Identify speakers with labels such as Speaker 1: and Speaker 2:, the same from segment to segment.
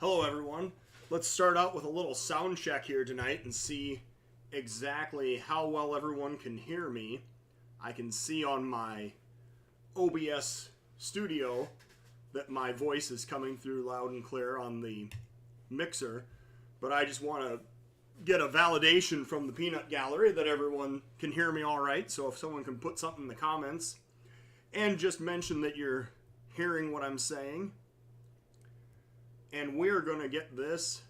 Speaker 1: Hello everyone. Let's start out with a little sound check here tonight and see exactly how well everyone can hear me. I can see on my OBS studio that my voice is coming through loud and clear on the mixer, but I just want to get a validation from the peanut gallery that everyone can hear me all right. So if someone can put something in the comments and just mention that you're hearing what I'm saying. And we're going to get this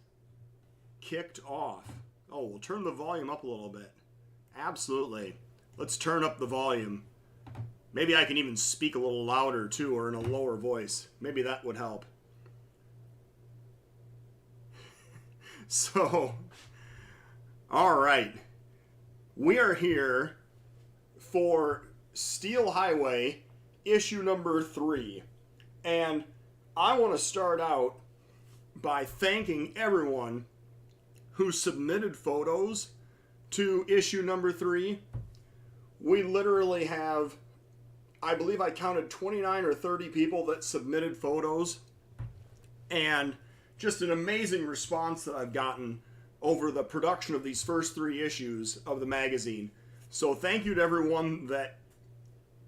Speaker 1: kicked off. Oh, we'll turn the volume up a little bit. Absolutely. Let's turn up the volume. Maybe I can even speak a little louder too, or in a lower voice. Maybe that would help. So, all right. We are here for Steel Highway, issue number 3. And I want to start out by thanking everyone who submitted photos to issue number 3. We literally have, I believe I counted 29 or 30 people that submitted photos, and just an amazing response that I've gotten over the production of these first 3 issues of the magazine. So thank you to everyone that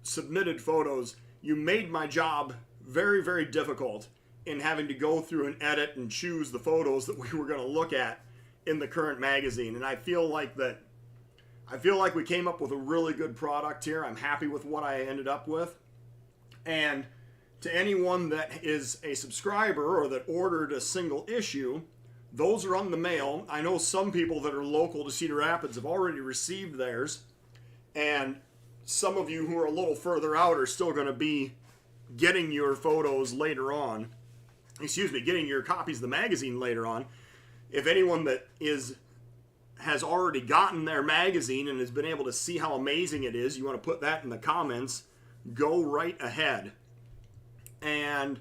Speaker 1: submitted photos. You made my job very, very difficult in having to go through and edit and choose the photos that we were going to look at in the current magazine. And I feel like we came up with a really good product here. I'm happy with what I ended up with. And to anyone that is a subscriber or that ordered a single issue, those are on the mail. I know some people that are local to Cedar Rapids have already received theirs. And some of you who are a little further out are still going to be getting your photos later on. Getting your copies of the magazine later on. If anyone that has already gotten their magazine and has been able to see how amazing it is, you want to put that in the comments, go right ahead. And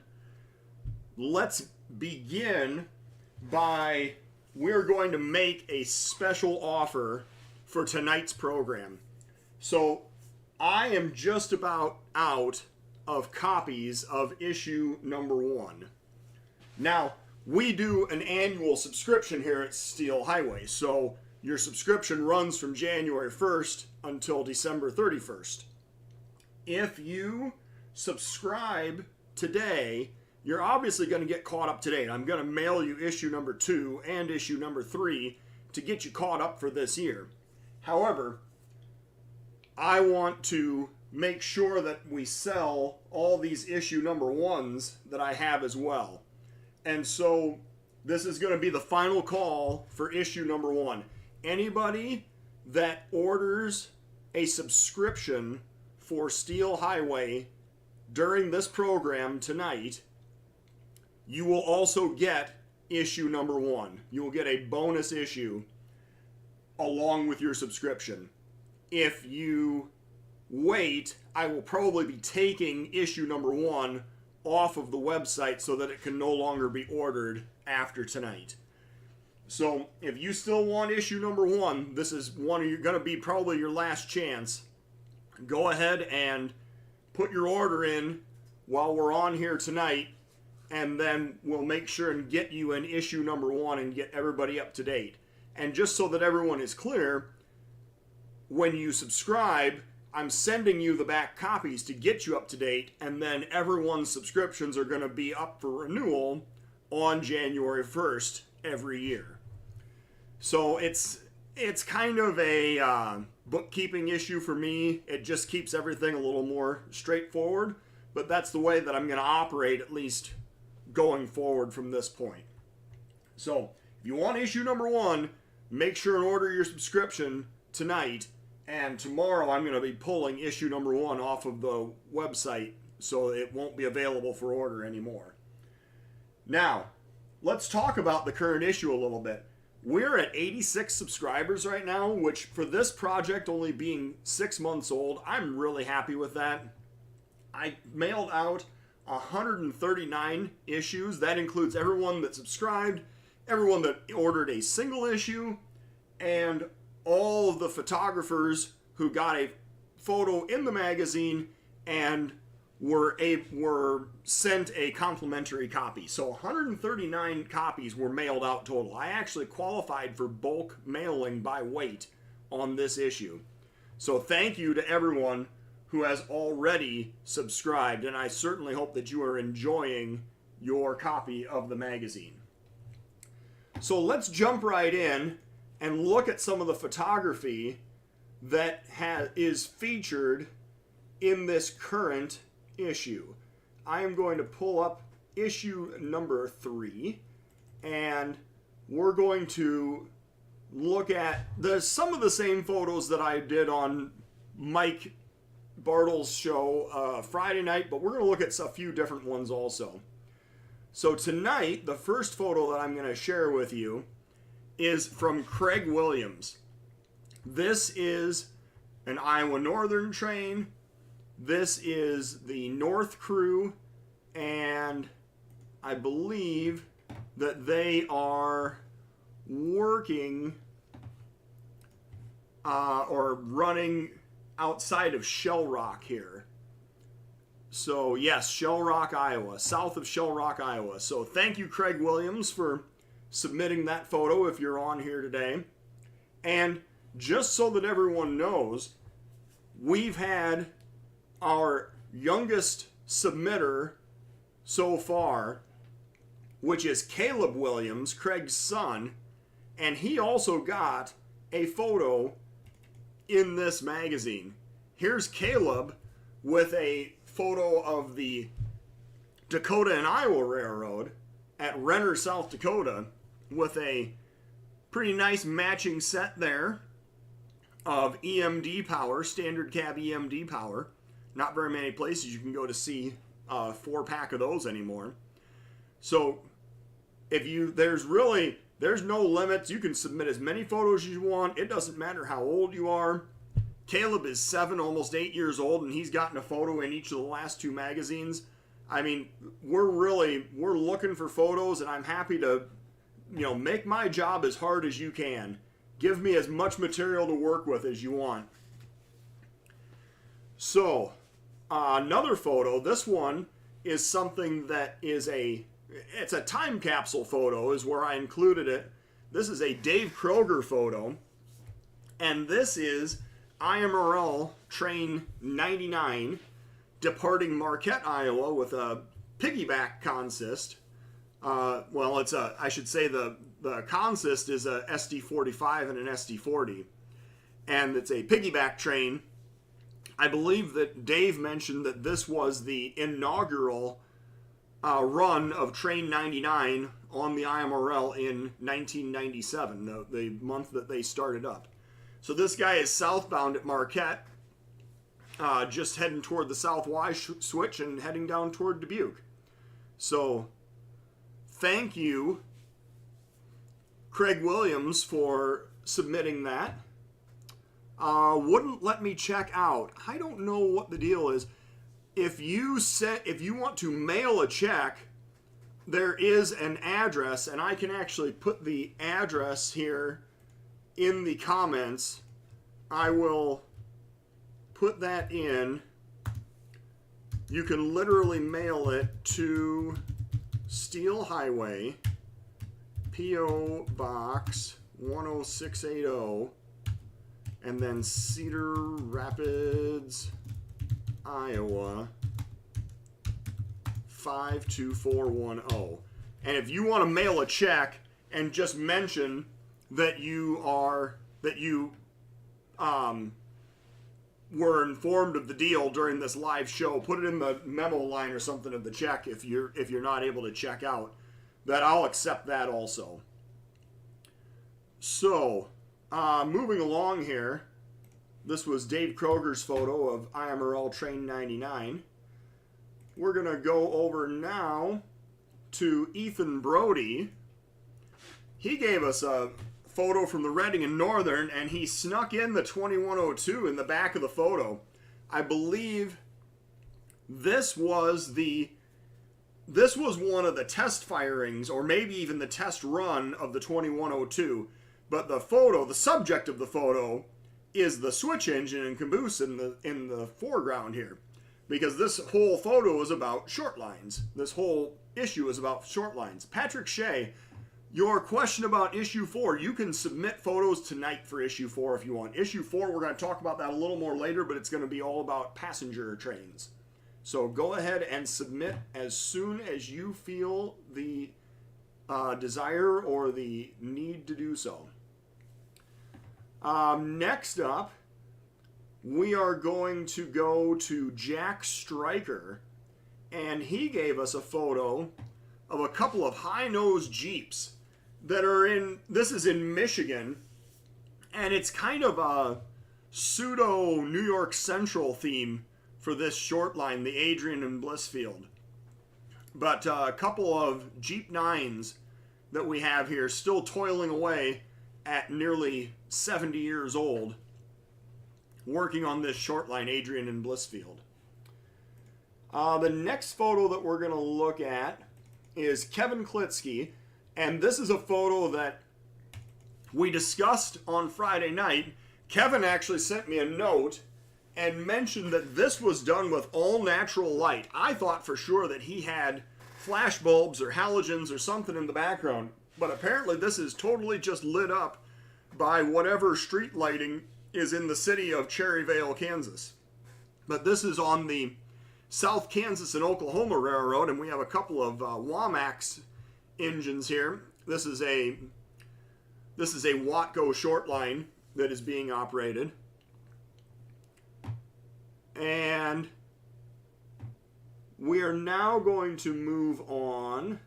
Speaker 1: let's begin by, we're going to make a special offer for tonight's program. So I am just about out of copies of issue number 1. Now, we do an annual subscription here at Steel Highway, so your subscription runs from January 1st until December 31st. If you subscribe today, you're obviously going to get caught up to date. I'm going to mail you issue number 2 and issue number 3 to get you caught up for this year. However, I want to make sure that we sell all these issue number 1s that I have as well. And so this is going to be the final call for issue number 1. Anybody that orders a subscription for Steel Highway during this program tonight, you will also get issue number 1. You will get a bonus issue along with your subscription. If you wait, I will probably be taking issue number 1 off of the website so that it can no longer be ordered after tonight. So if you still want issue number 1, this is going to be probably your last chance. Go ahead and put your order in while we're on here tonight, and then we'll make sure and get you an issue number 1 and get everybody up to date. And just so that everyone is clear, when you subscribe, I'm sending you the back copies to get you up to date, and then everyone's subscriptions are going to be up for renewal on January 1st every year. So it's kind of a bookkeeping issue for me. It just keeps everything a little more straightforward, but that's the way that I'm going to operate, at least going forward from this point. So if you want issue number 1, make sure and order your subscription tonight. And tomorrow I'm going to be pulling issue number 1 off of the website, so it won't be available for order anymore. Now, let's talk about the current issue a little bit. We're at 86 subscribers right now, which for this project only being 6 months old, I'm really happy with that. I mailed out 139 issues. That includes everyone that subscribed, everyone that ordered a single issue, and all of the photographers who got a photo in the magazine and were sent a complimentary copy. So 139 copies were mailed out total. I actually qualified for bulk mailing by weight on this issue. So thank you to everyone who has already subscribed, and I certainly hope that you are enjoying your copy of the magazine. So let's jump right in and look at some of the photography that is featured in this current issue. I am going to pull up issue number 3, and we're going to look at some of the same photos that I did on Mike Bartle's show Friday night, but we're going to look at a few different ones also. So tonight, the first photo that I'm going to share with you is from Craig Williams. This is an Iowa Northern train. This is the North Crew, and I believe that they are working or running outside of Shell Rock here. So yes, Shell Rock, Iowa, south of Shell Rock, Iowa. So thank you, Craig Williams, for submitting that photo if you're on here today. And just so that everyone knows, we've had our youngest submitter so far, which is Caleb Williams, Craig's son, and he also got a photo in this magazine. Here's Caleb with a photo of the Dakota and Iowa Railroad at Renner, South Dakota, with a pretty nice matching set there of EMD power, standard cab EMD power. Not very many places you can go to see a 4-pack of those anymore. So there's no limits. You can submit as many photos as you want. It doesn't matter how old you are. Caleb is 7, almost 8 years old, and he's gotten a photo in each of the last 2 magazines. I mean, we're looking for photos, and I'm happy to, make my job as hard as you can. Give me as much material to work with as you want. So, another photo. This one is something that it's a time capsule photo is where I included it. This is a Dave Kroger photo, and this is IMRL Train 99 departing Marquette, Iowa with a piggyback consist. I should say the consist is a SD45 and an SD40, and it's a piggyback train. I believe that Dave mentioned that this was the inaugural run of Train 99 on the IMRL in 1997, the month that they started up. So this guy is southbound at Marquette, just heading toward the South Y switch and heading down toward Dubuque. So thank you, Craig Williams, for submitting that. Wouldn't let me check out. I don't know what the deal is. If you want to mail a check, there is an address, and I can actually put the address here in the comments. I will put that in. You can literally mail it to Steel Highway, P.O. Box 10680, and then Cedar Rapids, Iowa 52410. And if you want to mail a check and just mention that you were informed of the deal during this live show, put it in the memo line or something of the check if you're not able to check out, that I'll accept that also. So, moving along here, this was Dave Kroger's photo of IMRL Train 99. We're going to go over now to Ethan Brody. He gave us a photo from the Reading and Northern, and he snuck in the 2102 in the back of the photo. I believe this was one of the test firings, or maybe even the test run of the 2102. But the subject of the photo is the switch engine and caboose in the foreground here. because this whole photo is about short lines. This whole issue is about short lines. Patrick Shea, your question about issue 4, you can submit photos tonight for issue 4 if you want. Issue 4, we're going to talk about that a little more later, but it's going to be all about passenger trains. So go ahead and submit as soon as you feel the desire or the need to do so. Next up, we are going to go to Jack Stryker, and he gave us a photo of a couple of high-nosed Jeeps that are in, this is in Michigan, and it's kind of a pseudo New York Central theme for this short line, the Adrian and Blissfield. But a couple of Jeep 9s that we have here still toiling away at nearly 70 years old, working on this short line, Adrian and Blissfield. The next photo that we're going to look at is Kevin Klaitsky, and this is a photo that we discussed on Friday night. Kevin actually sent me a note and mentioned that this was done with all natural light. I thought for sure that he had flash bulbs or halogens or something in the background, but apparently this is totally just lit up by whatever street lighting is in the city of Cherryvale, Kansas. But this is on the South Kansas and Oklahoma Railroad, and we have a couple of Wamax engines here. This is a Watco short line that is being operated. And we are now going to move on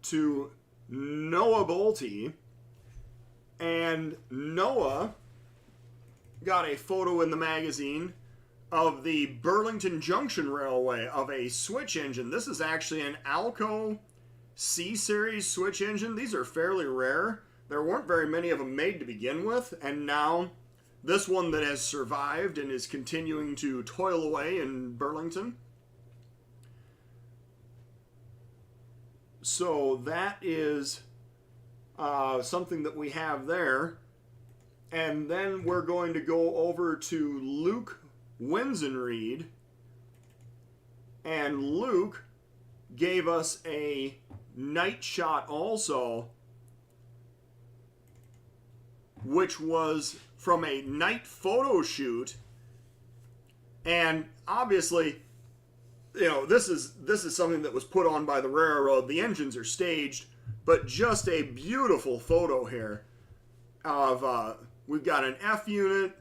Speaker 1: to Noah Bolty. And Noah got a photo in the magazine of the Burlington Junction Railway of a switch engine. This is actually an Alco C-Series switch engine. These are fairly rare. There weren't very many of them made to begin with, and now this one that has survived and is continuing to toil away in Burlington. So that is something that we have there. And then we're going to go over to Luke Winsenreed. And Luke gave us a night shot also, which was from a night photo shoot. And obviously, you know, this is something that was put on by the railroad. The engines are staged, but just a beautiful photo here of we've got an F unit,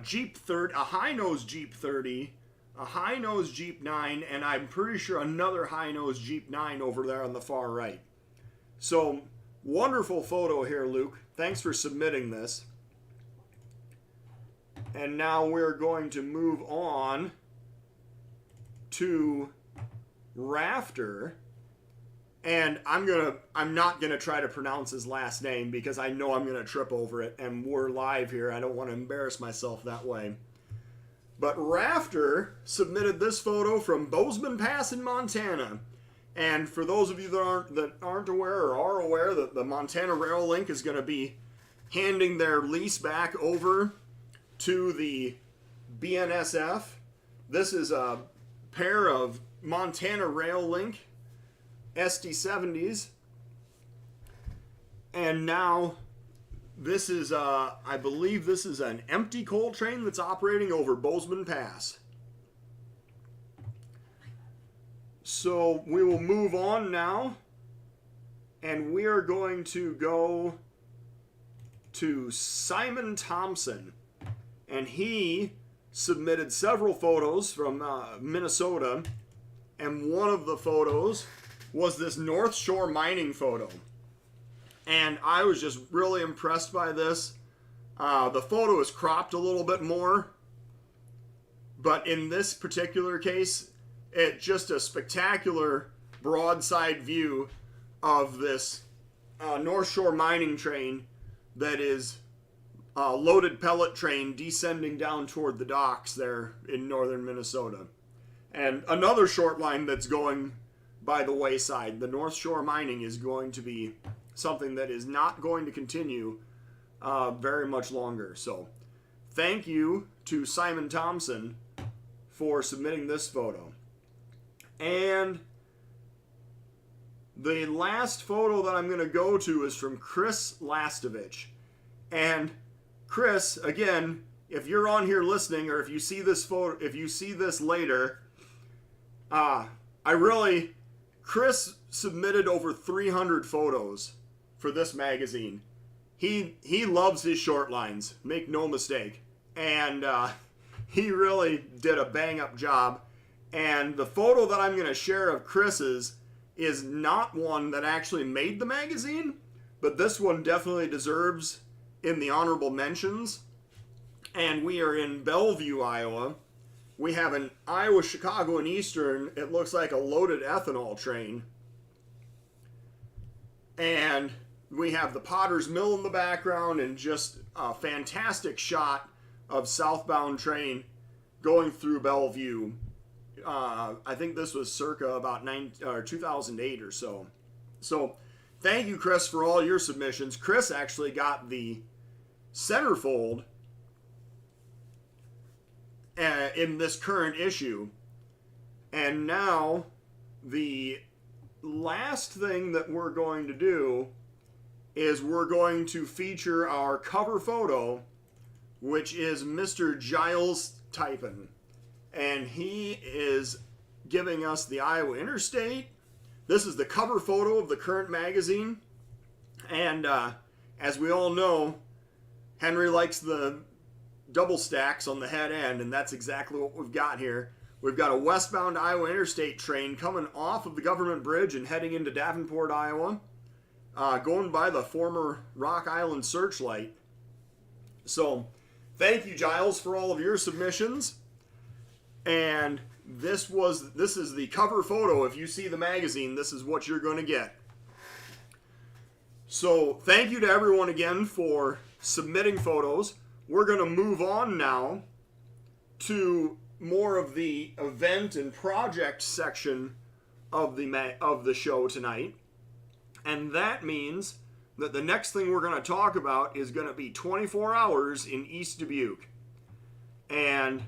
Speaker 1: Jeep 30, a high-nose Jeep 30, a high-nose Jeep 9, and I'm pretty sure another high-nose Jeep 9 over there on the far right. So, wonderful photo here, Luke. Thanks for submitting this. And now we're going to move on to Rafter. And I'm not gonna try to pronounce his last name because I know I'm gonna trip over it, and we're live here. I don't want to embarrass myself that way. But Rafter submitted this photo from Bozeman Pass in Montana. And for those of you that aren't aware or are aware, that the Montana Rail Link is going to be handing their lease back over to the BNSF. This is a pair of Montana Rail Link SD70s. And now this is, I believe this is an empty coal train that's operating over Bozeman Pass. So we will move on now, and we are going to go to Simon Thompson. And he submitted several photos from Minnesota, and one of the photos was this North Shore mining photo. And I was just really impressed by this. The photo is cropped a little bit more, but in this particular case, it's just a spectacular broadside view of this North Shore mining train that is a loaded pellet train descending down toward the docks there in northern Minnesota. And another short line that's going by the wayside. The North Shore mining is going to be something that is not going to continue very much longer. So thank you to Simon Thompson for submitting this photo. And the last photo that I'm going to go to is from Chris Lastovich. And Chris, again, if you're on here listening, or if you see this photo, if you see this later, Chris submitted over 300 photos for this magazine. He loves his short lines, make no mistake. And he really did a bang-up job. And the photo that I'm going to share of Chris's is not one that actually made the magazine, but this one definitely deserves in the honorable mentions. And we are in Bellevue, Iowa. We have an Iowa, Chicago, and Eastern. It looks like a loaded ethanol train. And we have the Potter's Mill in the background and just a fantastic shot of southbound train going through Bellevue. I think this was circa about 2008 or so. So thank you, Chris, for all your submissions. Chris actually got the centerfold in this current issue. And now the last thing that we're going to do is we're going to feature our cover photo, which is Mr. Giles Typin. And he is giving us the Iowa Interstate. This is the cover photo of the current magazine. And as we all know, Henry likes the double stacks on the head end, and that's exactly what we've got here. We've got a westbound Iowa Interstate train coming off of the Government Bridge and heading into Davenport, Iowa, going by the former Rock Island Searchlight. So thank you, Giles, for all of your submissions. And this is the cover photo. If you see the magazine, this is what you're going to get. So thank you to everyone again for submitting photos. We're going to move on now to more of the event and project section of the show tonight. And that means that the next thing we're going to talk about is going to be 24 hours in East Dubuque. And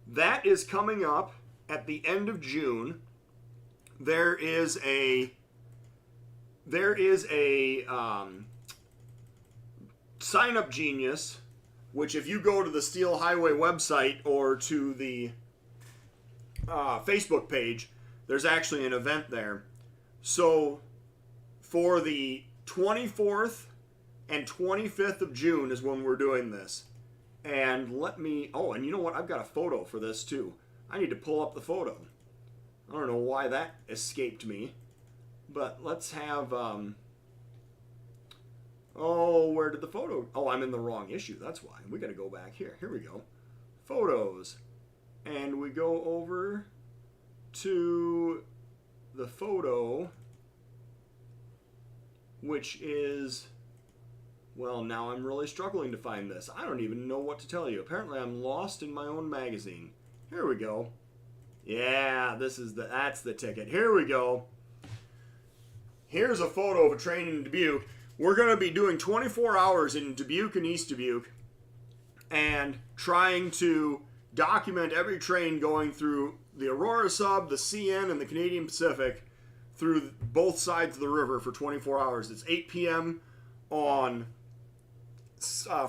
Speaker 1: that is coming up at the end of June. There is a Sign Up Genius, which if you go to the Steel Highway website or to the Facebook page, there's actually an event there. So for the 24th and 25th of June is when we're doing this. And and you know what? I've got a photo for this too. I need to pull up the photo. I don't know why that escaped me. But let's have, where did the photo? Oh, I'm in the wrong issue. That's why. We got to go back here. Here we go. Photos. And we go over to the photo, which is, well, now I'm really struggling to find this. I don't even know what to tell you. Apparently I'm lost in my own magazine. Here we go. Yeah, that's the ticket. Here we go. Here's a photo of a train in Dubuque. We're going to be doing 24 hours in Dubuque and East Dubuque and trying to document every train going through the Aurora Sub, the CN, and the Canadian Pacific through both sides of the river for 24 hours. It's 8 p.m. on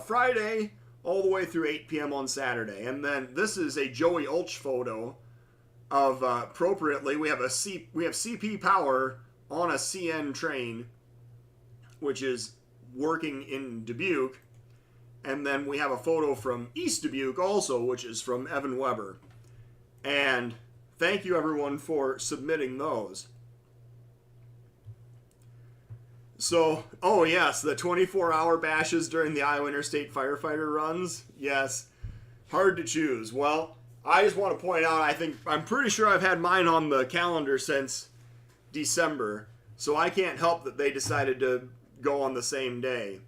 Speaker 1: Friday all the way through 8 p.m. on Saturday. And then this is a Joey Ulch photo of, appropriately, we have CP power on a CN train, which is working in Dubuque. And then we have a photo from East Dubuque also, which is from Evan Weber. And thank you everyone for submitting those. So, oh yes, the 24-hour bashes during the Iowa Interstate firefighter runs. Yes, hard to choose. Well, I just want to point out, I'm pretty sure I've had mine on the calendar since December, so I can't help that they decided to go on the same day.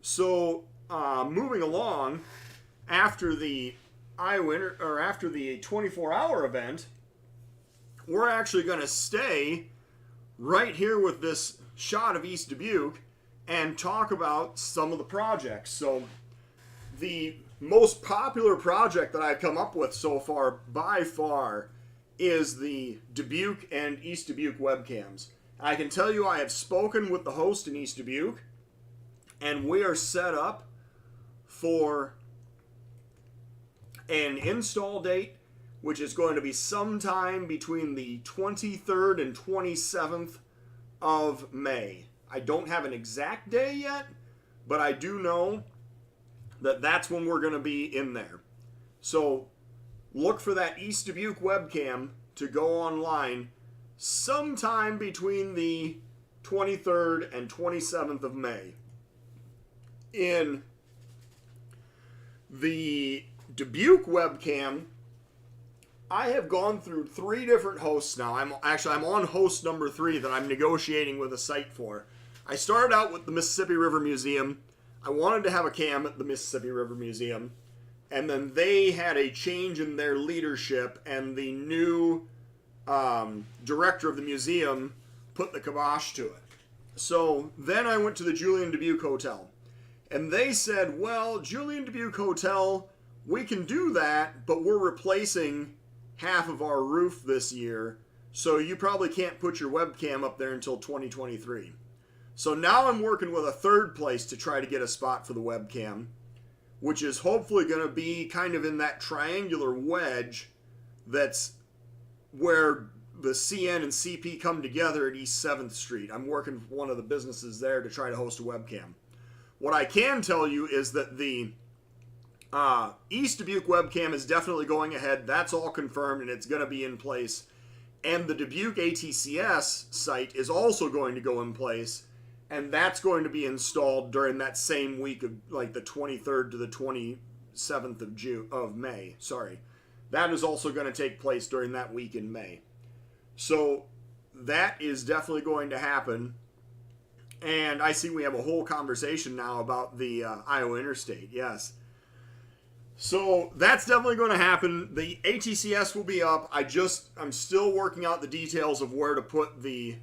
Speaker 1: So, moving along, after the after the 24-hour event, we're actually going to stay right here with this shot of East Dubuque and talk about some of the projects. So, the most popular project that I've come up with so far, by far, is the Dubuque and East Dubuque webcams. I can tell you I have spoken with the host in East Dubuque, and we are set up for an install date, which is going to be sometime between the 23rd and 27th of May. I don't have an exact day yet, but I do know that that's when we're going to be in there. So look for that East Dubuque webcam to go online sometime between the 23rd and 27th of May. In the Dubuque webcam, I have gone through 3 different hosts now. I'm on host number 3 that I'm negotiating with a site for. I started out with the Mississippi River Museum. I wanted to have a cam at the Mississippi River Museum, and then they had a change in their leadership, and the new director of the museum put the kibosh to it. So then I went to the Julian Dubuque Hotel, and they said, well, Julian Dubuque Hotel, we can do that, but we're replacing half of our roof this year, so you probably can't put your webcam up there until 2023. So now I'm working with a third place to try to get a spot for the webcam, which is hopefully going to be kind of in that triangular wedge that's where the CN and CP come together at East 7th Street. I'm working with one of the businesses there to try to host a webcam. What I can tell you is that the East Dubuque webcam is definitely going ahead. That's all confirmed, and it's going to be in place. And the Dubuque ATCS site is also going to go in place, and that's going to be installed during that same week of like the 23rd to the 27th of May. Sorry. That is also going to take place during that week in May. So that is definitely going to happen. And I see we have a whole conversation now about the Iowa Interstate. Yes. So that's definitely going to happen. The ATCS will be up. I'm still working out the details of where to put the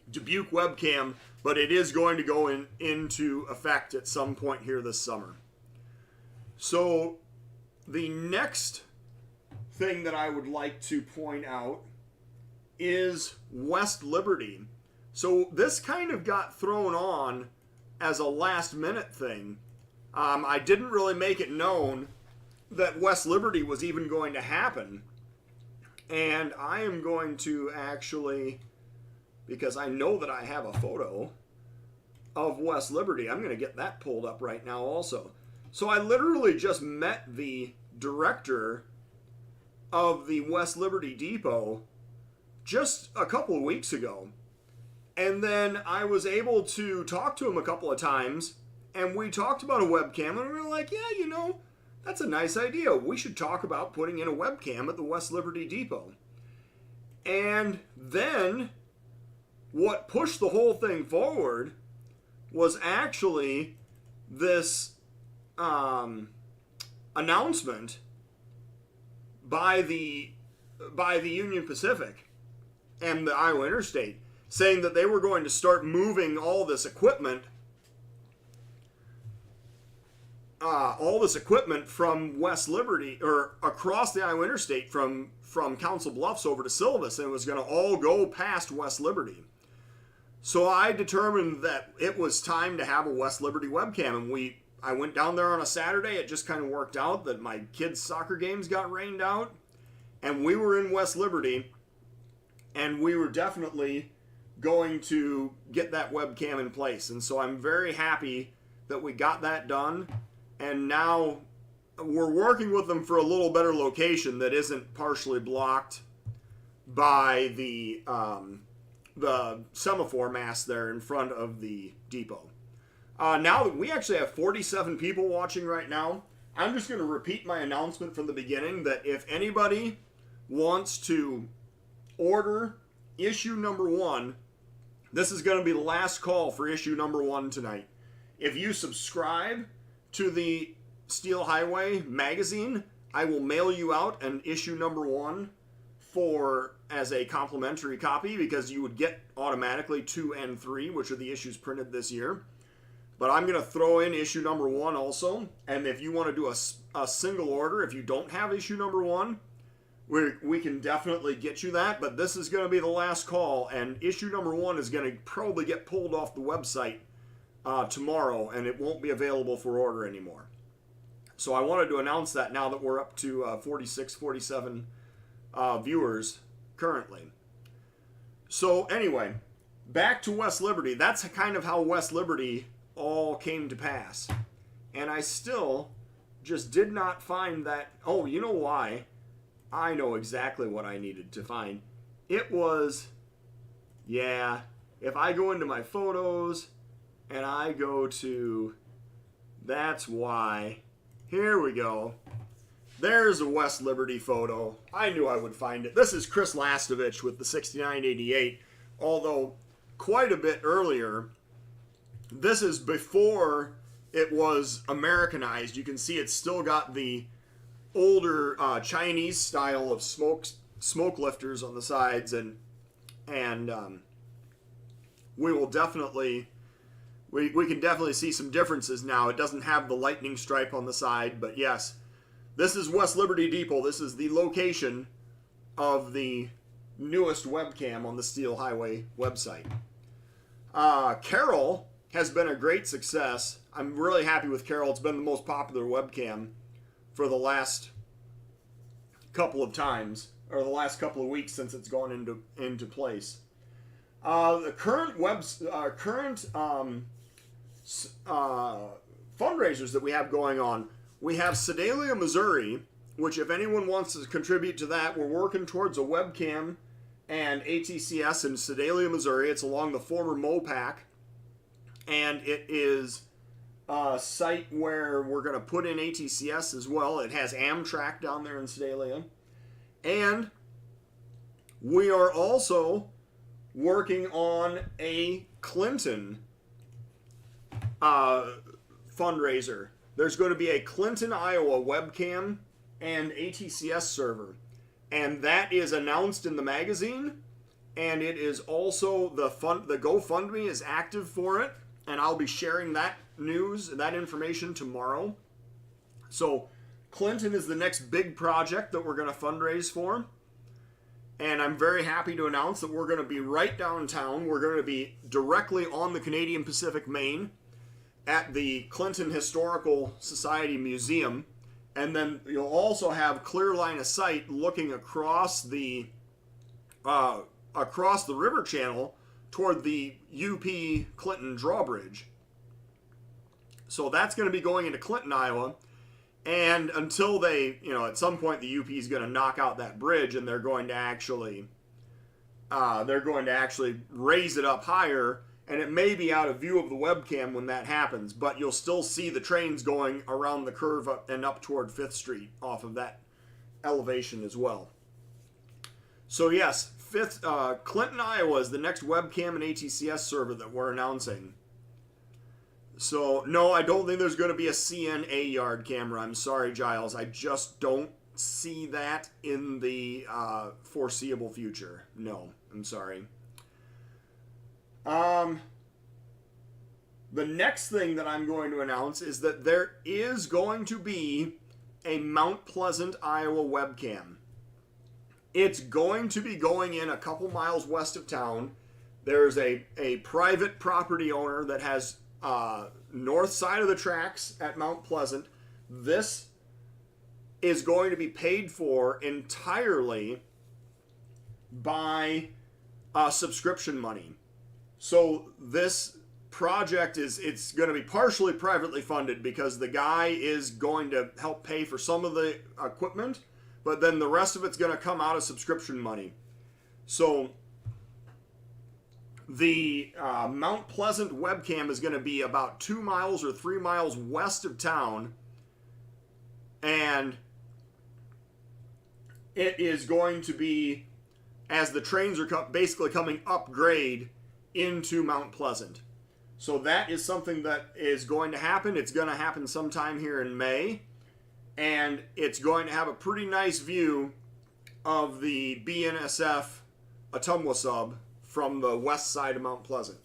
Speaker 1: Dubuque webcam, but it is going to go into effect at some point here this summer. So the next thing that I would like to point out is West Liberty. So this kind of got thrown on as a last minute thing. I didn't really make it known that West Liberty was even going to happen. And I am going to actually, because I know that I have a photo of West Liberty, I'm going to get that pulled up right now also. So I literally just met the director of the West Liberty Depot just a couple of weeks ago. And then I was able to talk to him a couple of times, and we talked about a webcam, and we were like, yeah, that's a nice idea. We should talk about putting in a webcam at the West Liberty Depot. And then what pushed the whole thing forward was actually this announcement by the Union Pacific and the Iowa Interstate saying that they were going to start moving all this equipment from West Liberty, or across the Iowa Interstate from Council Bluffs over to Silvis, and it was going to all go past West Liberty. So I determined that it was time to have a West Liberty webcam, and I went down there on a Saturday. It just kind of worked out that my kids' soccer games got rained out, and we were in West Liberty, and we were definitely going to get that webcam in place. And so I'm very happy that we got that done, and now we're working with them for a little better location that isn't partially blocked by the semaphore mast there in front of the depot. Now that we actually have 47 people watching right now, I'm just going to repeat my announcement from the beginning that if anybody wants to order issue number 1, this is going to be the last call for issue number 1 tonight. If you subscribe to the Steel Highway magazine, I will mail you out an issue number 1 as a complimentary copy, because you would get automatically 2 and 3, which are the issues printed this year. But I'm going to throw in issue number 1 also. And if you want to do a single order, if you don't have issue number 1, we can definitely get you that. But this is going to be the last call. And issue number 1 is going to probably get pulled off the website tomorrow. And it won't be available for order anymore. So I wanted to announce that now that we're up to 46, 47 viewers currently. So anyway, back to West Liberty. That's kind of how West Liberty all came to pass. And I still just did not find that. Oh, you know why? I know exactly what I needed to find. It was, yeah, if I go into my photos and I go to, that's why. Here we go. There's a West Liberty photo. I knew I would find it. This is Chris Lastovich with the 6988, although quite a bit earlier. This is before it was Americanized. You can see it's still got the older Chinese style of smoke lifters on the sides, and we will definitely we can definitely see some differences now. It doesn't have the lightning stripe on the side, but yes, this is West Liberty Depot. This is the location of the newest webcam on the Steel Highway website. Carol has been a great success. I'm really happy with Carol. It's been the most popular webcam for the last couple of times, or the last couple of weeks since it's gone into place. The current fundraisers that we have going on, we have Sedalia, Missouri, which if anyone wants to contribute to that, we're working towards a webcam and ATCS in Sedalia, Missouri. It's along the former Mopac, and it is a site where we're going to put in ATCS as well. It has Amtrak down there in Sedalia. And we are also working on a Clinton fundraiser. There's going to be a Clinton, Iowa webcam and ATCS server. And that is announced in the magazine. And it is also the GoFundMe is active for it. And I'll be sharing that news, that information tomorrow. So Clinton is the next big project that we're going to fundraise for. And I'm very happy to announce that we're going to be right downtown. We're going to be directly on the Canadian Pacific Main at the Clinton Historical Society Museum. And then you'll also have clear line of sight looking across the river channel toward the UP Clinton drawbridge. So that's going to be going into Clinton, Iowa. And until they, at some point the UP is going to knock out that bridge, and they're going to actually raise it up higher, and it may be out of view of the webcam when that happens, but you'll still see the trains going around the curve up and up toward 5th Street off of that elevation as well. So yes, Clinton, Iowa is the next webcam and ATCS server that we're announcing. So, no, I don't think there's going to be a CNA yard camera. I'm sorry, Giles. I just don't see that in the foreseeable future. No, I'm sorry. The next thing that I'm going to announce is that there is going to be a Mount Pleasant, Iowa webcam. It's going to be going in a couple miles west of town. There's a private property owner that has north side of the tracks at Mount Pleasant. This is going to be paid for entirely by subscription money. So this project it's going to be partially privately funded because the guy is going to help pay for some of the equipment, but then the rest of it's going to come out of subscription money. So the Mount Pleasant webcam is going to be about 2 miles or 3 miles west of town, and it is going to be, as the trains are basically coming upgrade into Mount Pleasant. So that is something that is going to happen. It's going to happen sometime here in May, and it's going to have a pretty nice view of the BNSF Ottumwa sub from the west side of Mount Pleasant.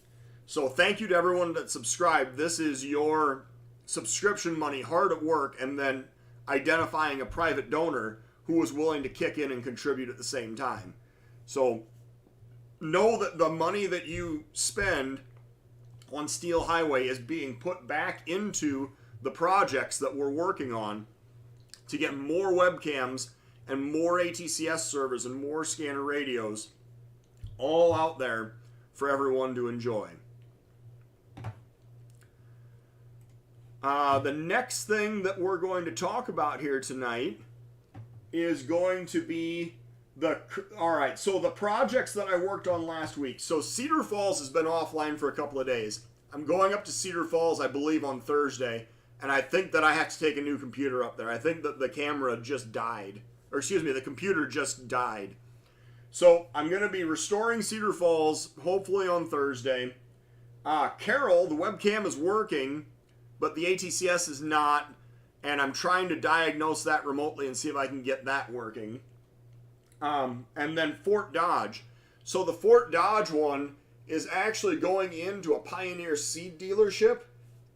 Speaker 1: So thank you to everyone that subscribed. This is your subscription money hard at work, and then identifying a private donor who was willing to kick in and contribute at the same time. So know that the money that you spend on Steel Highway is being put back into the projects that we're working on to get more webcams and more ATCS servers and more scanner radios all out there for everyone to enjoy. The next thing that we're going to talk about here tonight is going to be so the projects that I worked on last week. So Cedar Falls has been offline for a couple of days. I'm going up to Cedar Falls, I believe, on Thursday, and I think that I have to take a new computer up there. I think that the camera just died. Or excuse me, the computer just died. So I'm going to be restoring Cedar Falls, hopefully on Thursday. Carol, the webcam is working, but the ATCS is not, and I'm trying to diagnose that remotely and see if I can get that working. And then Fort Dodge. So the Fort Dodge one is actually going into a Pioneer seed dealership,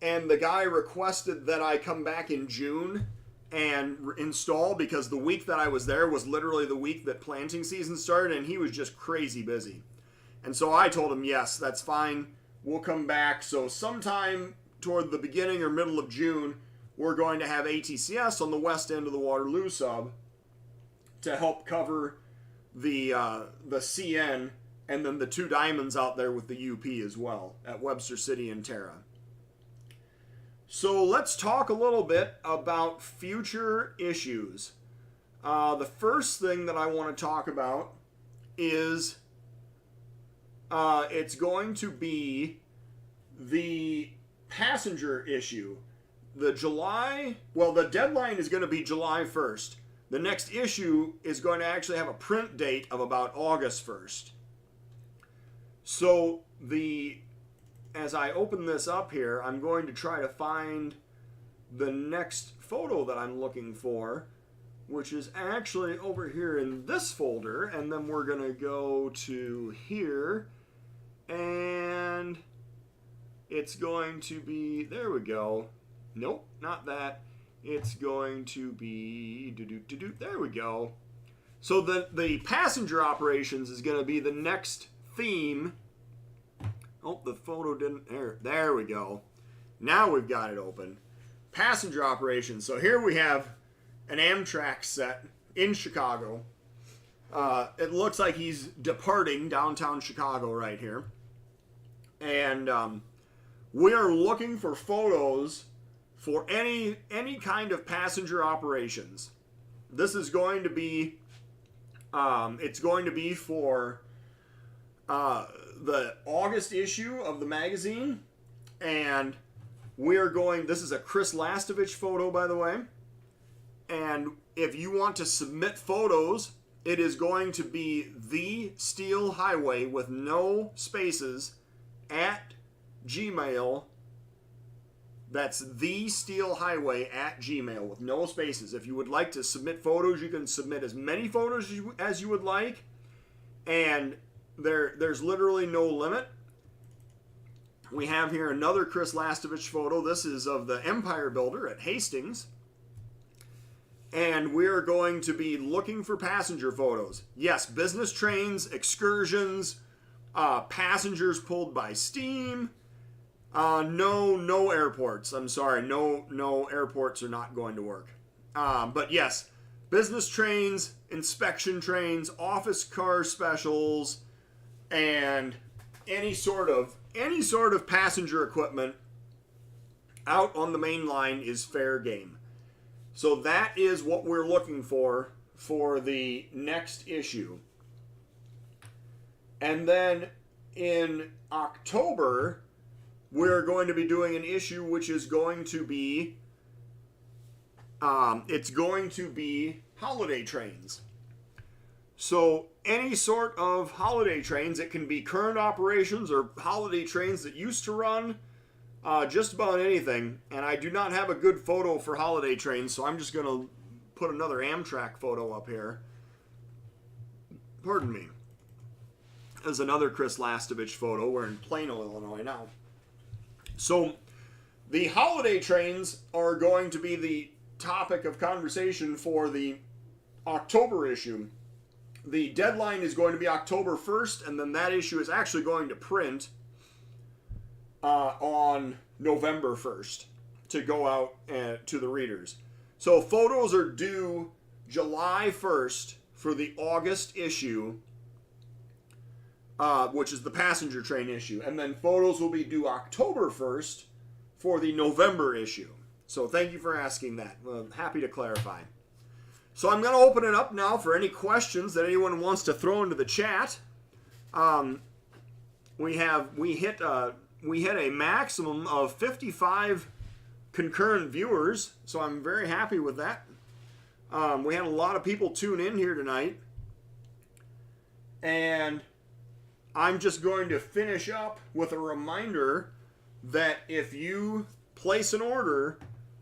Speaker 1: and the guy requested that I come back in June and install, because the week that I was there was literally the week that planting season started, and he was just crazy busy. And so I told him, yes, that's fine, we'll come back. So sometime toward the beginning or middle of June, we're going to have ATCS on the west end of the Waterloo sub to help cover the CN, and then the two diamonds out there with the UP as well at Webster City and Terra. So let's talk a little bit about future issues. The first thing that I want to talk about is it's going to be the passenger issue. The deadline is going to be July 1st. The next issue is going to actually have a print date of about August 1st. So as I open this up here, I'm going to try to find the next photo that I'm looking for, which is actually over here in this folder, and then we're going to go to here, and it's going to be, there we go. Nope, not that. It's going to be, there we go. So the passenger operations is going to be the next theme. Oh, the photo didn't, there we go. Now we've got it open. Passenger operations. So here we have an Amtrak set in Chicago. It looks like he's departing downtown Chicago right here. And we are looking for photos for any kind of passenger operations. This is going to be, it's going to be for the August issue of the magazine, and we are going, this is a Chris Lastovich photo, by the way, and if you want to submit photos, it is going to be the Steel Highway with no spaces at Gmail. That's the Steel Highway at Gmail with no spaces. If you would like to submit photos, you can submit as many photos as you would like, and there's literally no limit. We have here another Chris Lastovich photo. This is of the Empire Builder at Hastings. And we're going to be looking for passenger photos. Yes, business trains, excursions, passengers pulled by steam. No airports. I'm sorry, no airports are not going to work. But yes, business trains, inspection trains, office car specials, and any sort of passenger equipment out on the main line is fair game. So that is what we're looking for the next issue. And then in October, we're going to be doing an issue which is going to be it's going to be holiday trains. So any sort of holiday trains, it can be current operations or holiday trains that used to run, just about anything. And I do not have a good photo for holiday trains, so I'm just going to put another Amtrak photo up here. Pardon me. There's another Chris Lastovich photo. We're in Plano, Illinois now. So the holiday trains are going to be the topic of conversation for the October issue. The deadline is going to be October 1st, and then that issue is actually going to print on November 1st to go out to the readers. So photos are due July 1st for the August issue, which is the passenger train issue. And then photos will be due October 1st for the November issue. So thank you for asking that. I'm happy to clarify. So I'm going to open it up now for any questions that anyone wants to throw into the chat. We hit a maximum of 55 concurrent viewers, so I'm very happy with that. We had a lot of people tune in here tonight. And I'm just going to finish up with a reminder that if you place an order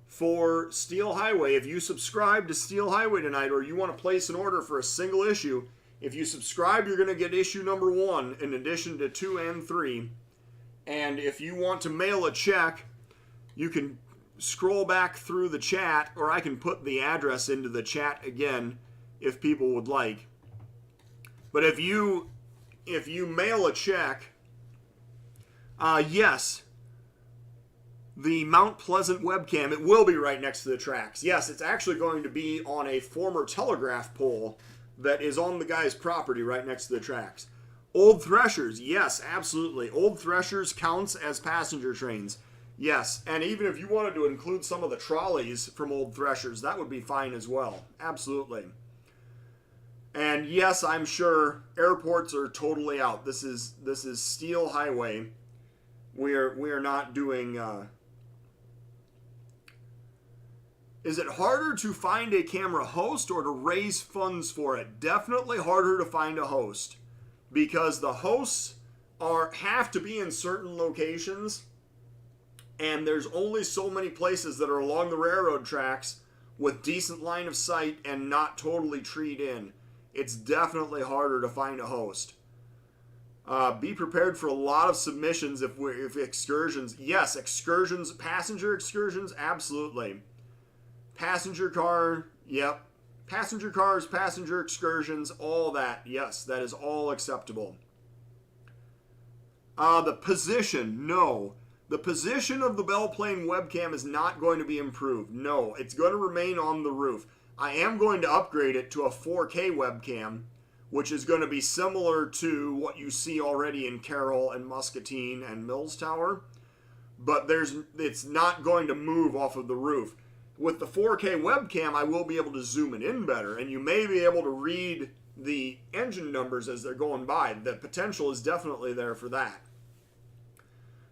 Speaker 1: for Steel Highway, if you subscribe to Steel Highway tonight, or you want to place an order for a single issue, if you subscribe, you're going to get issue number 1 in addition to 2 and 3. And if you want to mail a check, you can scroll back through the chat, or I can put the address into the chat again if people would like. But if you mail a check, yes, the Mount Pleasant webcam, it will be right next to the tracks. Yes, it's actually going to be on a former telegraph pole that is on the guy's property right next to the tracks. Old Threshers, yes, absolutely. Old Threshers counts as passenger trains. Yes, and even if you wanted to include some of the trolleys from Old Threshers, that would be fine as well. Absolutely. And yes, I'm sure airports are totally out. This is Steel Highway. We are not doing. Is it harder to find a camera host or to raise funds for it? Definitely harder to find a host, because the hosts have to be in certain locations, and there's only so many places that are along the railroad tracks with decent line of sight and not totally treed in. It's definitely harder to find a host. Be prepared for a lot of submissions if excursions. Yes, excursions, passenger excursions, absolutely. Passenger car, yep. Passenger cars, passenger excursions, all that. Yes, that is all acceptable. The position, no. The position of the Belle Plaine webcam is not going to be improved. No, it's going to remain on the roof. I am going to upgrade it to a 4K webcam, which is going to be similar to what you see already in Carroll and Muscatine and Mills Tower. But it's not going to move off of the roof. With the 4K webcam, I will be able to zoom it in better, and you may be able to read the engine numbers as they're going by. The potential is definitely there for that.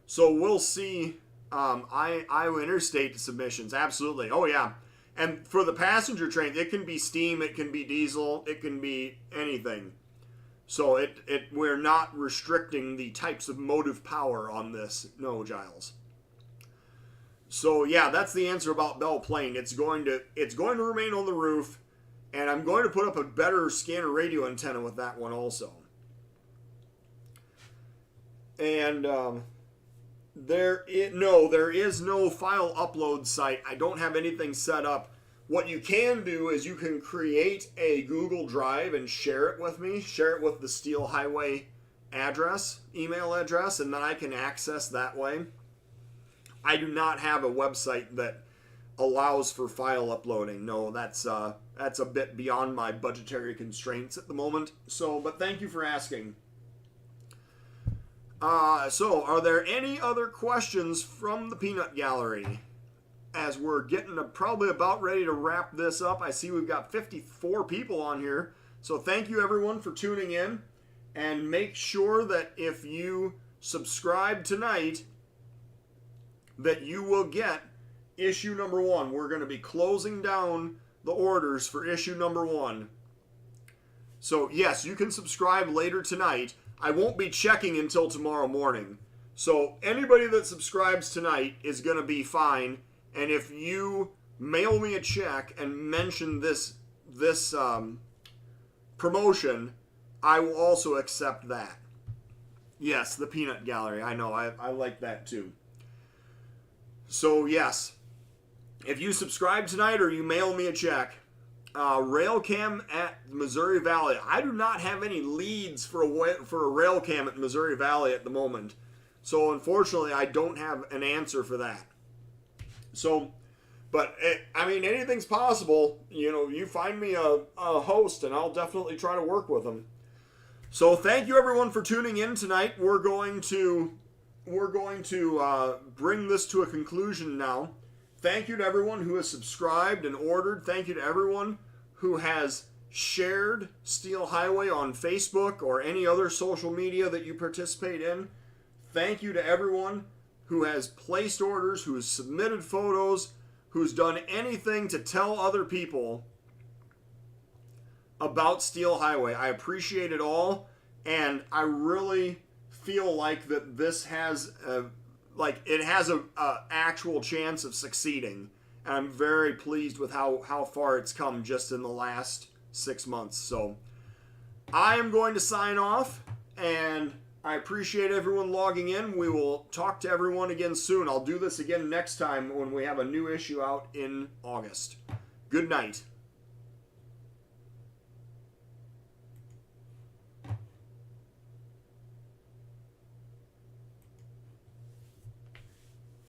Speaker 1: So we'll see Iowa Interstate submissions. Absolutely. Oh, yeah. And for the passenger train, it can be steam, it can be diesel, it can be anything. So we're not restricting the types of motive power on this. No, Giles. So yeah, that's the answer about Belle Plaine. It's going to remain on the roof, and I'm going to put up a better scanner radio antenna with that one also. And there is no file upload site. I don't have anything set up. What you can do is you can create a Google Drive and share it with me. Share it with the Steel Highway email address, and then I can access that way. I do not have a website that allows for file uploading. No, that's a bit beyond my budgetary constraints at the moment. So, but thank you for asking. So, are there any other questions from the Peanut Gallery? As we're getting probably about ready to wrap this up. I see we've got 54 people on here. So thank you everyone for tuning in. And make sure that if you subscribe tonight, that you will get issue number 1. We're going to be closing down the orders for issue number 1. So yes, you can subscribe later tonight. I won't be checking until tomorrow morning. So anybody that subscribes tonight is going to be fine. And if you mail me a check and mention this promotion, I will also accept that. Yes, the Peanut Gallery. I know. I like that too. So, yes. If you subscribe tonight or you mail me a check, rail cam at Missouri Valley. I do not have any leads for a rail cam at Missouri Valley at the moment. So, unfortunately, I don't have an answer for that. So, but, anything's possible. You find me a host, and I'll definitely try to work with them. So, thank you, everyone, for tuning in tonight. We're going to bring this to a conclusion now. Thank you to everyone who has subscribed and ordered. Thank you to everyone who has shared Steel Highway on Facebook or any other social media that you participate in. Thank you to everyone who has placed orders, who has submitted photos, who's done anything to tell other people about Steel Highway. I appreciate it all, and I really feel like that this has a actual chance of succeeding. And I'm very pleased with how far it's come just in the last 6 months. So I am going to sign off, and I appreciate everyone logging in. We will talk to everyone again soon. I'll do this again next time when we have a new issue out in August. Good night.